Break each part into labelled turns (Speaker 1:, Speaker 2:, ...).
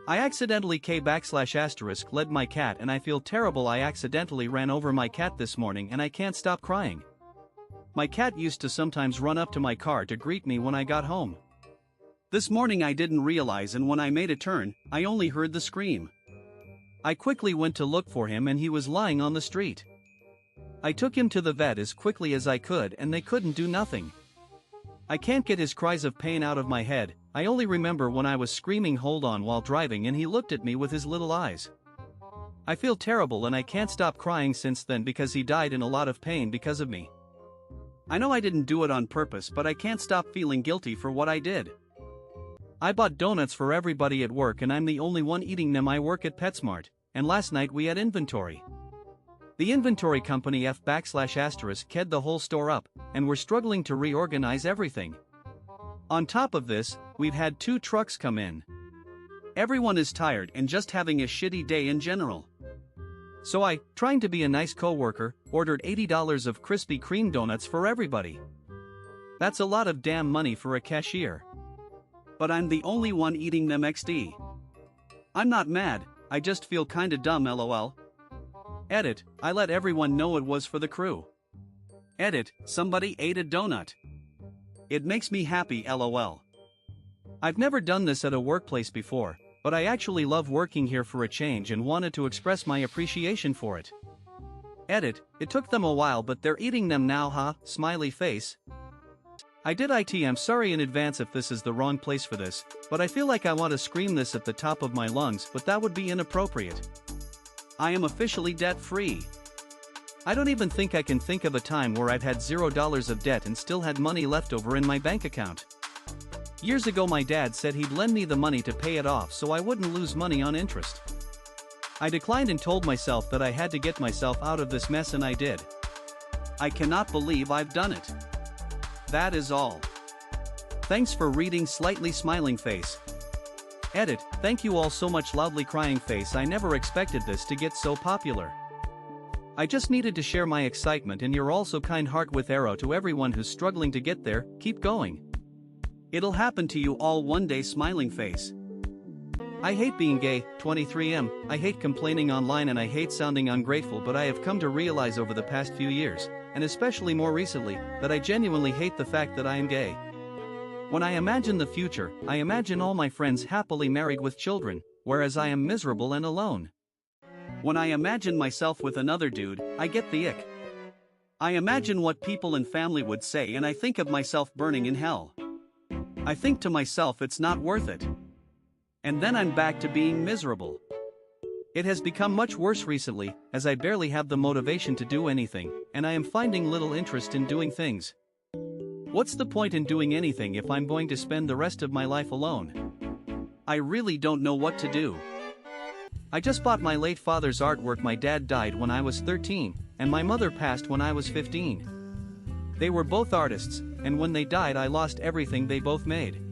Speaker 1: I accidentally led my cat and I feel terrible. I accidentally ran over my cat this morning and I can't stop crying. My cat used to sometimes run up to my car to greet me when I got home. This morning I didn't realize, and when I made a turn, I only heard the scream. I quickly went to look for him and he was lying on the street. I took him to the vet as quickly as I could and they couldn't do nothing. I can't get his cries of pain out of my head. I only remember when I was screaming hold on while driving and he looked at me with his little eyes. I feel terrible and I can't stop crying since then because he died in a lot of pain because of me. I know I didn't do it on purpose, but I can't stop feeling guilty for what I did. I bought donuts for everybody at work and I'm the only one eating them. I work at PetSmart, and last night we had inventory. The inventory company ked the whole store up, and we're struggling to reorganize everything. On top of this, we've had 2 trucks come in. Everyone is tired and just having a shitty day in general. So I, trying to be a nice coworker, ordered $80 of Krispy Kreme donuts for everybody. That's a lot of damn money for a cashier. But I'm the only one eating them XD. I'm not mad, I just feel kinda dumb lol. Edit, I let everyone know it was for the crew. Edit, somebody ate a donut. It makes me happy lol. I've never done this at a workplace before, but I actually love working here for a change and wanted to express my appreciation for it. Edit, it took them a while but they're eating them now, huh, smiley face. I did it. I'm sorry in advance if this is the wrong place for this, but I feel like I want to scream this at the top of my lungs, but that would be inappropriate. I am officially debt-free. I don't even think I can think of a time where I've had $0 of debt and still had money left over in my bank account. Years ago my dad said he'd lend me the money to pay it off so I wouldn't lose money on interest. I declined and told myself that I had to get myself out of this mess, and I did. I cannot believe I've done it. That is all. Thanks for reading, slightly smiling face. Edit, thank you all so much, loudly crying face. I never expected this to get so popular. I just needed to share my excitement, and you're all so kind. Heart with arrow to everyone who's struggling to get there, keep going. It'll happen to you all one day, smiling face. I hate being gay, 23M, I hate complaining online and I hate sounding ungrateful, but I have come to realize over the past few years, and especially more recently, that I genuinely hate the fact that I am gay. When I imagine the future, I imagine all my friends happily married with children, whereas I am miserable and alone. When I imagine myself with another dude, I get the ick. I imagine what people and family would say and I think of myself burning in hell. I think to myself it's not worth it. And then I'm back to being miserable. It has become much worse recently, as I barely have the motivation to do anything, and I am finding little interest in doing things. What's the point in doing anything if I'm going to spend the rest of my life alone? I really don't know what to do. I just bought my late father's artwork. My dad died when I was 13, and my mother passed when I was 15. They were both artists, and when they died I lost everything they both made.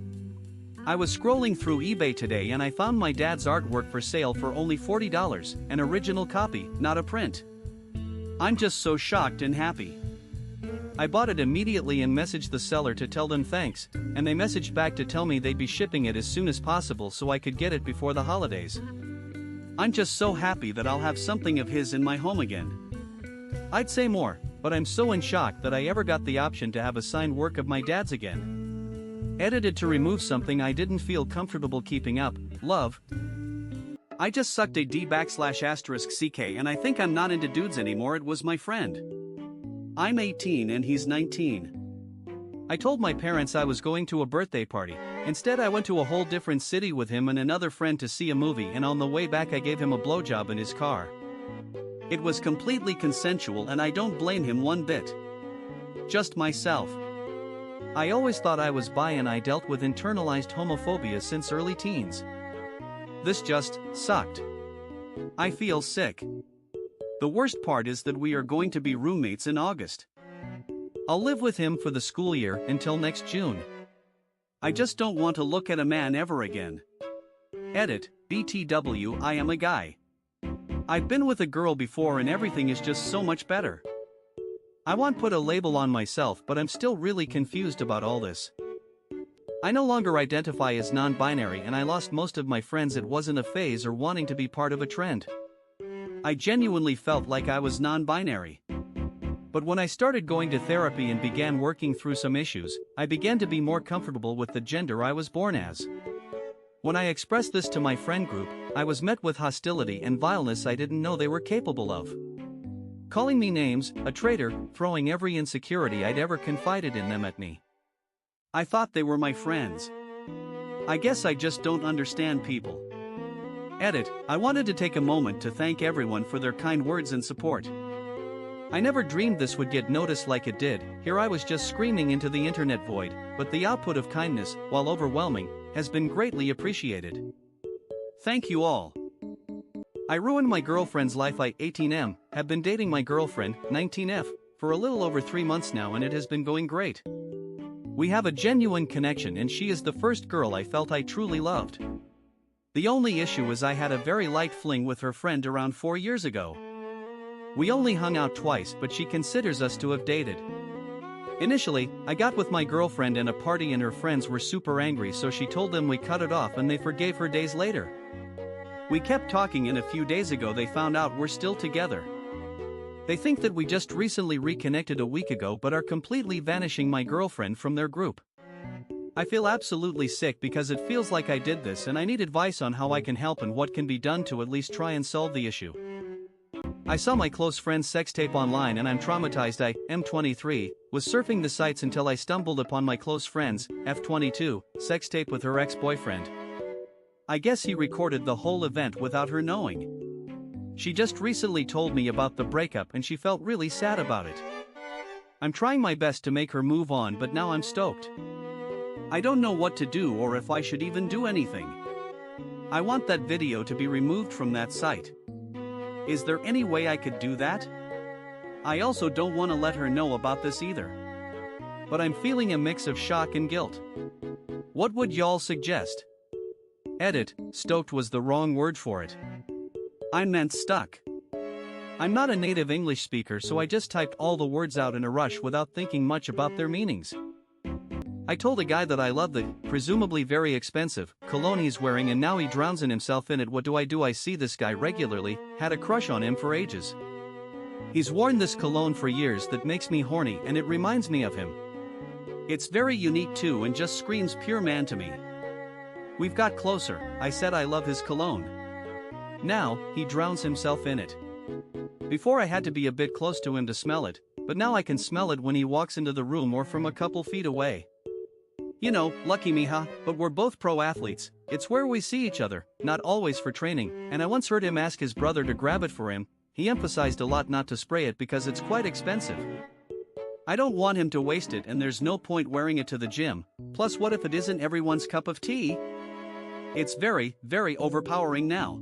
Speaker 1: I was scrolling through eBay today and I found my dad's artwork for sale for only $40, an original copy, not a print. I'm just so shocked and happy. I bought it immediately and messaged the seller to tell them thanks, and they messaged back to tell me they'd be shipping it as soon as possible so I could get it before the holidays. I'm just so happy that I'll have something of his in my home again. I'd say more, but I'm so in shock that I ever got the option to have a signed work of my dad's again. Edited to remove something I didn't feel comfortable keeping up, love. I just sucked a D\*CK and I think I'm not into dudes anymore. It was my friend. I'm 18 and he's 19. I told my parents I was going to a birthday party. Instead I went to a whole different city with him and another friend to see a movie, and on the way back I gave him a blowjob in his car. It was completely consensual and I don't blame him one bit. Just myself. I always thought I was bi and I dealt with internalized homophobia since early teens. This just sucked. I feel sick. The worst part is that we are going to be roommates in August. I'll live with him for the school year until next June. I just don't want to look at a man ever again. Edit, BTW, I am a guy. I've been with a girl before and everything is just so much better. I won't put a label on myself, but I'm still really confused about all this. I no longer identify as non-binary and I lost most of my friends. It wasn't a phase or wanting to be part of a trend. I genuinely felt like I was non-binary. But when I started going to therapy and began working through some issues, I began to be more comfortable with the gender I was born as. When I expressed this to my friend group, I was met with hostility and vileness I didn't know they were capable of. Calling me names, a traitor, throwing every insecurity I'd ever confided in them at me. I thought they were my friends. I guess I just don't understand people. Edit, I wanted to take a moment to thank everyone for their kind words and support. I never dreamed this would get noticed like it did. Here I was just screaming into the internet void, but the output of kindness, while overwhelming, has been greatly appreciated. Thank you all. I ruined my girlfriend's life. I, 18M, have been dating my girlfriend, 19F, for a little over 3 months now and it has been going great. We have a genuine connection and she is the first girl I felt I truly loved. The only issue is I had a very light fling with her friend around 4 years ago. We only hung out twice, but she considers us to have dated. Initially, I got with my girlfriend and a party and her friends were super angry, so she told them we cut it off and they forgave her days later. We kept talking and a few days ago they found out we're still together. They think that we just recently reconnected a week ago but are completely vanishing my girlfriend from their group. I feel absolutely sick because it feels like I did this and I need advice on how I can help and what can be done to at least try and solve the issue. I saw my close friend's sex tape online and I'm traumatized. I, M23, was surfing the sites until I stumbled upon my close friend's, F22, sex tape with her ex-boyfriend. I guess he recorded the whole event without her knowing. She just recently told me about the breakup and she felt really sad about it. I'm trying my best to make her move on, but now I'm stoked. I don't know what to do or if I should even do anything. I want that video to be removed from that site. Is there any way I could do that? I also don't want to let her know about this either. But I'm feeling a mix of shock and guilt. What would y'all suggest? Edit, stoked was the wrong word for it. I meant stuck. I'm not a native English speaker, so I just typed all the words out in a rush without thinking much about their meanings. I told a guy that I love the, presumably very expensive, cologne he's wearing and now he drowns in himself in it. What do? I see this guy regularly, had a crush on him for ages. He's worn this cologne for years that makes me horny and it reminds me of him. It's very unique too and just screams pure man to me. We've got closer, I said I love his cologne. Now, he drowns himself in it. Before I had to be a bit close to him to smell it, but now I can smell it when he walks into the room or from a couple feet away. You know, lucky me huh, but we're both pro athletes, it's where we see each other, not always for training, and I once heard him ask his brother to grab it for him. He emphasized a lot not to spray it because it's quite expensive. I don't want him to waste it and there's no point wearing it to the gym, plus what if it isn't everyone's cup of tea? It's very, very overpowering now.